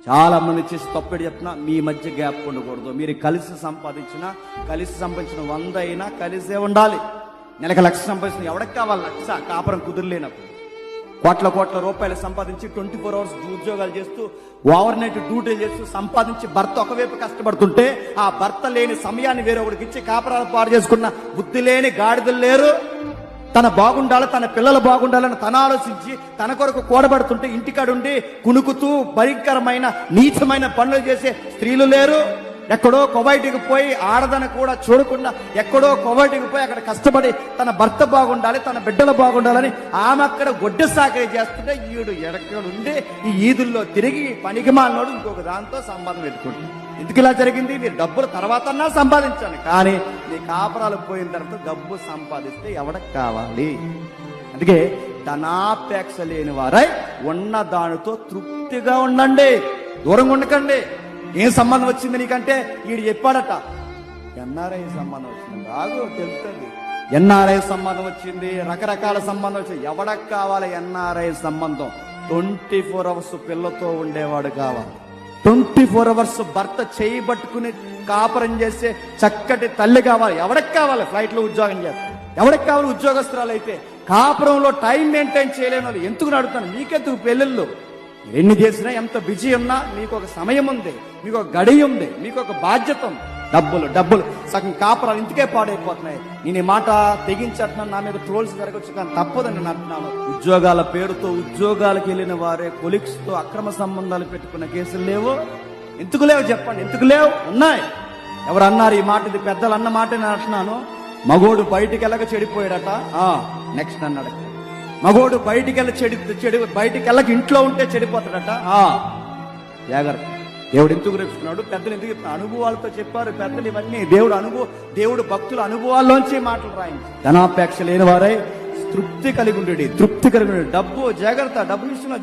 చాలా మంది చేసి తప్పేడు చెప్తున్నా, మీ మధ్య గ్యాప్ ఉండకూడదు. మీరు కలిసి సంపాదించిన 100 అయినా కలిసే ఉండాలి. నెలకు 1,00,000 సంపాదించిన ఎవరికి కావాలి 1,00,000? కాపురం కుదిరలేనప్పుడు కోట్ల రూపాయలు సంపాదించి 24 అవర్స్ ఉద్యోగాలు చేస్తూ ఓవర్ నైట్ డ్యూటీలు చేస్తూ సంపాదించి భర్త ఒకవైపు కష్టపడుతుంటే ఆ భర్త లేని సమయాన్ని వేరొకడికి ఇచ్చి కాపురాలు పాడు చేసుకున్న బుద్ధి లేని గాడిదలు లేరు. తన బాగుండాలి, తన పిల్లలు బాగుండాలని తన ఆలోచించి తన కొరకు కూడబడుతుంటే ఇంటికాడుండి కుణుకుతూ భయంకరమైన నీచమైన పనులు చేసే స్త్రీలు లేరు. ఎక్కడో కువైట్కి పోయి ఆడదని కూడా చూడకుండా ఎక్కడో కువైట్కి పోయి అక్కడ కష్టపడి తన భర్త బాగుండాలి, తన బిడ్డలు బాగుండాలని ఆమె అక్కడ గొడ్డె సాకరీ చేస్తుంటే ఈడు ఎక్కడుండి ఈ ఈదుల్లో తిరిగి పనికి మాలినోడు ఇంకొక దాంతో సంబంధం పెట్టుకుంటుంది. ఎందుకు ఇలా జరిగింది? మీరు డబ్బులు తర్వాత సంపాదించాను, కానీ మీ కాపురాలు పోయిన తర్వాత డబ్బు సంపాదిస్తే ఎవరికి కావాలి? అందుకే ధనాపేక్ష లేని వారై ఉన్న దానితో తృప్తిగా ఉండండి, దూరంగా ఉండకండి. ఏం సంబంధం వచ్చింది నీకంటే వీడు చెప్పాడట, ఎన్ఆర్ఐ సంబంధం వచ్చింది, బాగా తెలుస్తుంది. ఎన్ఆర్ఐ సంబంధం వచ్చింది, రకరకాల సంబంధం వచ్చింది. ఎవడకు కావాలి ఎన్ఆర్ఐ సంబంధం? 24 అవర్స్ పిల్లతో ఉండేవాడు కావాలి, 24 అవర్స్ భర్త చేయి పట్టుకుని కాపురం చేసే చక్కటి తల్లి కావాలి. ఎవరికి కావాలి? ఫ్లైట్ లో ఉద్యోగం చేస్తారు. ఎవరికి కావాలి? ఉద్యోగస్తురాలు అయితే కాపురంలో టైం మెయింటైన్ చేయలేని వాళ్ళు ఎందుకు నడుతాను? మీకెందుకు పెళ్ళిళ్ళు? ఎన్ని చేసినా ఎంత బిజీ ఉన్నా మీకు ఒక సమయం ఉంది, మీకు ఒక గడి ఉంది, మీకు ఒక బాధ్యత ఉంది. డబ్బులు సగం కాపురాలు ఇందుకే పాడైపోతున్నాయి. నేను ఈ మాట తెగించట్నా, నా మీద ట్రోల్స్ జరగచ్చు, కానీ తప్పదని నేను అంటున్నాను. ఉద్యోగాల పేరుతో ఉద్యోగాలకు వెళ్ళిన వారే కొలీగ్స్ తో అక్రమ సంబంధాలు పెట్టుకున్న కేసులు లేవు. ఎందుకు లేవు చెప్పండి? ఎందుకు లేవు? ఉన్నాయి. ఎవరు అన్నారు ఈ మాట? ఇది పెద్దలు అన్న మాట నేను అంటున్నాను. మగోడు బయటికి వెళ్ళక చెడిపోయాడట, నెక్స్ట్ అన్నాడు. మగోడు బయటికి బయటికి వెళ్ళక ఇంట్లో ఉంటే చెడిపోతాడట, జాగ్రత్త. దేవుడు ఎందుకు రేపుతున్నాడు? పెద్దలు ఎందుకు చెప్తున్నారు? అనుభవాలతో చెప్పారు పెద్దలు ఇవన్నీ. దేవుడు భక్తుల అనుభవాల్లోంచి మాటలు రాయించి ధనాపేక్ష లేని వారై తృప్తి కలిగి ఉండేది. డబ్బు జాగ్రత్త, డబ్బు విషయంలో